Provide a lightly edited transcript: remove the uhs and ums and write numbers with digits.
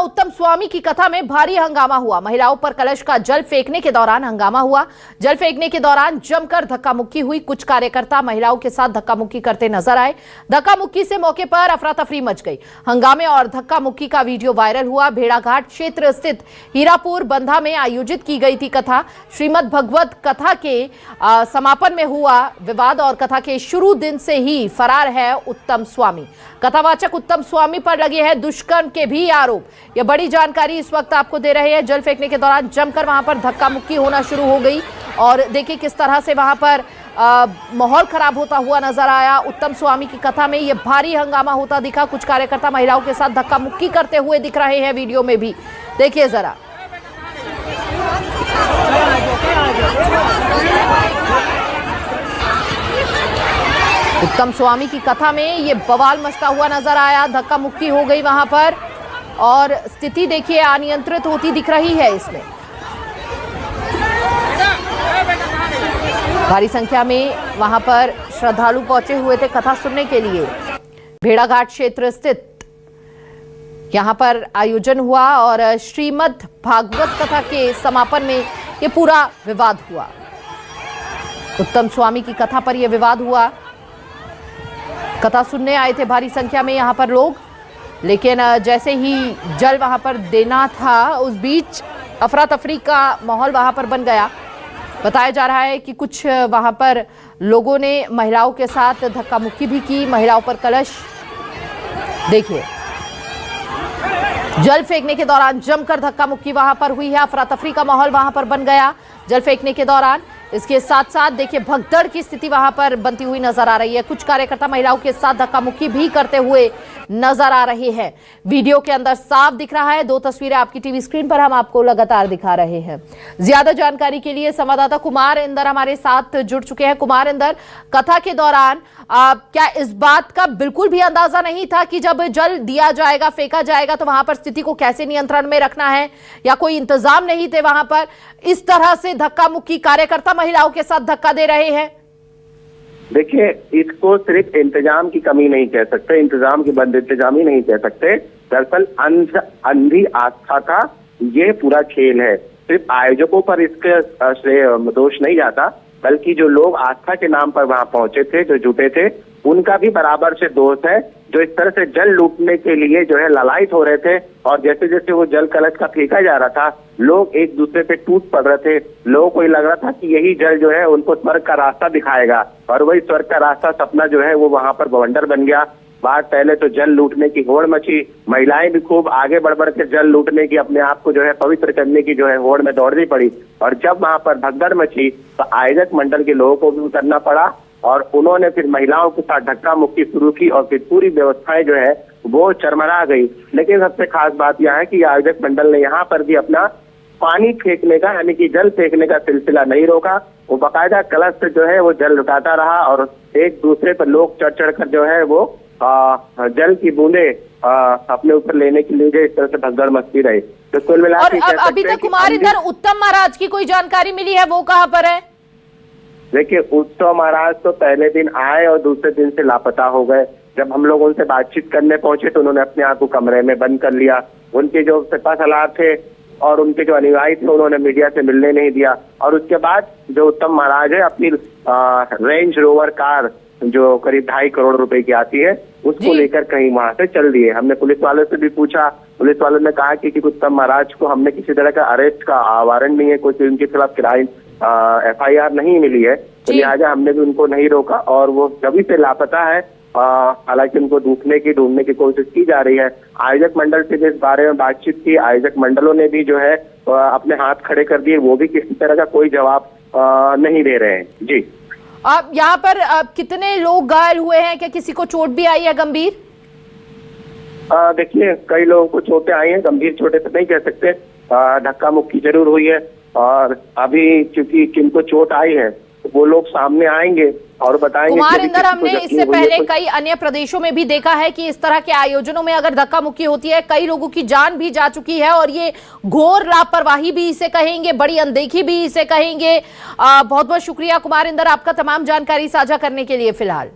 उत्तम स्वामी की कथा में भारी हंगामा हुआ। महिलाओं पर कलश का जल फेंकने के दौरान हंगामा हुआ। जल फेंकने के दौरान जमकर धक्का मुक्की हुई। कुछ कार्यकर्ता महिलाओं के साथ धक्का मुक्की करते नजर आए। धक्का मुक्की से मौके पर अफरा तफरी मच गई। हंगामे और धक्का मुक्की का वीडियो वायरल हुआ। भेड़ाघाट क्षेत्र स्थित हीरापुर बंधा में आयोजित की गई थी कथा। श्रीमद् भगवत कथा के समापन में हुआ विवाद और कथा के शुरू दिन से ही फरार है उत्तम स्वामी। कथावाचक उत्तम स्वामी पर लगे हैं दुष्कर्म के भी आरोप। यह बड़ी जानकारी इस वक्त आपको दे रहे हैं। जल फेंकने के दौरान जमकर वहां पर धक्का मुक्की होना शुरू हो गई और देखिए किस तरह से वहां पर माहौल खराब होता हुआ नजर आया। उत्तम स्वामी की कथा में यह भारी हंगामा होता दिखा। कुछ कार्यकर्ता महिलाओं के साथ धक्का मुक्की करते हुए दिख रहे हैं वीडियो में भी। देखिए जरा। उत्तम स्वामी की कथा में ये बवाल मचता हुआ नजर आया। धक्का मुक्की हो गई वहां पर और स्थिति देखिए अनियंत्रित होती दिख रही है। इसमें भारी संख्या में वहां पर श्रद्धालु पहुंचे हुए थे कथा सुनने के लिए। भेड़ाघाट क्षेत्र स्थित यहां पर आयोजन हुआ और श्रीमद् भागवत कथा के समापन में ये पूरा विवाद हुआ। उत्तम स्वामी की कथा पर यह विवाद हुआ। कथा सुनने आए थे भारी संख्या में यहां पर लोग, लेकिन जैसे ही जल वहां पर देना था उस बीच अफरा तफरी का माहौल वहां पर बन गया। बताया जा रहा है कि कुछ वहां पर लोगों ने महिलाओं के साथ धक्का मुक्की भी की। महिलाओं पर कलश देखिए जल फेंकने के दौरान जमकर धक्का मुक्की वहां पर हुई है। अफरा तफरी का माहौल वहां पर बन गया जल फेंकने के दौरान। इसके साथ साथ देखिए भगदड़ की स्थिति वहां पर बनती हुई नजर आ रही है। कुछ कार्यकर्ता महिलाओं के साथ धक्का मुक्की भी करते हुए नजर आ रहे हैं। वीडियो के अंदर साफ दिख रहा है। दो तस्वीरें आपकी टीवी स्क्रीन पर हम आपको लगातार दिखा रहे हैं। ज्यादा जानकारी के लिए संवाददाता कुमार इंदर हमारे साथ जुड़ चुके हैं। कुमार इंदर, कथा के दौरान क्या इस बात का बिल्कुल भी अंदाजा नहीं था कि जब जल दिया जाएगा, फेंका जाएगा, तो वहां पर स्थिति को कैसे नियंत्रण में रखना है, या कोई इंतजाम नहीं थे वहां पर? इस तरह से धक्का मुक्की कार्यकर्ता महिलाओं के साथ धक्का दे रहे हैं। देखिए, इसको सिर्फ इंतजाम की कमी नहीं कह सकते, इंतजाम की बंद इंतजाम ही नहीं कह सकते। दरअसल अंधी आस्था का ये पूरा खेल है। सिर्फ आयोजकों पर इसके श्रेय दोष नहीं जाता, बल्कि जो लोग आस्था के नाम पर वहां पहुंचे थे, जो जुटे थे, उनका भी बराबर से दोष है, जो इस तरह से जल लूटने के लिए जो है ललायत हो रहे थे। और जैसे जैसे वो जल कलश का फेंका जा रहा था, लोग एक दूसरे पे टूट पड़ रहे थे। लोगों को ये लग रहा था कि यही जल जो है उनको स्वर्ग का रास्ता दिखाएगा, और वही स्वर्ग का रास्ता सपना जो है वो वहां पर बवंडर बन गया। बात पहले तो जल लूटने की होड़ मची। महिलाएं भी खूब आगे बढ़ बढ़ के जल लूटने की, अपने आप को जो है पवित्र करने की जो है होड़ में दौड़नी पड़ी। और जब वहां पर भगदड़ मची तो आयोजक मंडल के लोगों को भी उतरना पड़ा और उन्होंने फिर महिलाओं के साथ धक्का मुक्की शुरू की और फिर पूरी व्यवस्थाएं जो है वो चरमरा गई। लेकिन सबसे खास बात यह है कि आयोजक मंडल ने यहाँ पर भी अपना पानी फेंकने का, यानी कि जल फेंकने का सिलसिला नहीं रोका। वो बाकायदा कलश से जो है वो जल लुटाता रहा और एक दूसरे पर लोग चढ़ चढ़ कर जो है वो जल की बूंदे अपने ऊपर लेने के लिए इस तरह से भगदड़ मचती रही। तो कुल मिलाकर अभी तक कुमार इधर उत्तम महाराज की कोई जानकारी मिली है, वो कहाँ पर है? देखिए, उत्तम महाराज तो पहले दिन आए और दूसरे दिन से लापता हो गए। जब हम लोग उनसे बातचीत करने पहुंचे तो उन्होंने अपने आप को कमरे में बंद कर लिया। उनके जो सिपा सलार थे और उनके जो अनुयायी थे, उन्होंने मीडिया से मिलने नहीं दिया। और उसके बाद जो उत्तम महाराज है, अपनी रेंज रोवर कार जो करीब 2.5 करोड़ रुपए की आती है, उसको लेकर कहीं वहां से चल दिए। हमने पुलिस वालों से भी पूछा, पुलिस वालों ने कहा कि उत्तम महाराज को हमने किसी तरह का अरेस्ट का वारंट नहीं है, कुछ उनके खिलाफ क्राइम FIR नहीं मिली है, तो लिहाजा हमने भी उनको नहीं रोका और वो कभी से लापता है। हालांकि उनको ढूंढने की कोशिश की जा रही है। आयोजक मंडल से भी इस बारे में बातचीत की। आयोजक मंडलों ने भी जो है अपने हाथ खड़े कर दिए, वो भी किसी तरह का कोई जवाब नहीं दे रहे हैं। जी, अब यहाँ पर कितने लोग घायल हुए हैं? क्या किसी को चोट भी आई है गंभीर? देखिए, कई लोगों को चोटें आई हैं, गंभीर चोटें तो नहीं कह सकते। धक्का मुक्की जरूर हुई है और अभी क्योंकि किनको चोट आई है तो वो लोग सामने आएंगे और बताएंगे। कुमार इंदर, हमने इससे पहले कई अन्य प्रदेशों में भी देखा है कि इस तरह के आयोजनों में अगर धक्का मुक्की होती है, कई लोगों की जान भी जा चुकी है और ये घोर लापरवाही भी इसे कहेंगे, बड़ी अनदेखी भी इसे कहेंगे। बहुत बहुत शुक्रिया कुमार इंदर आपका तमाम जानकारी साझा करने के लिए। फिलहाल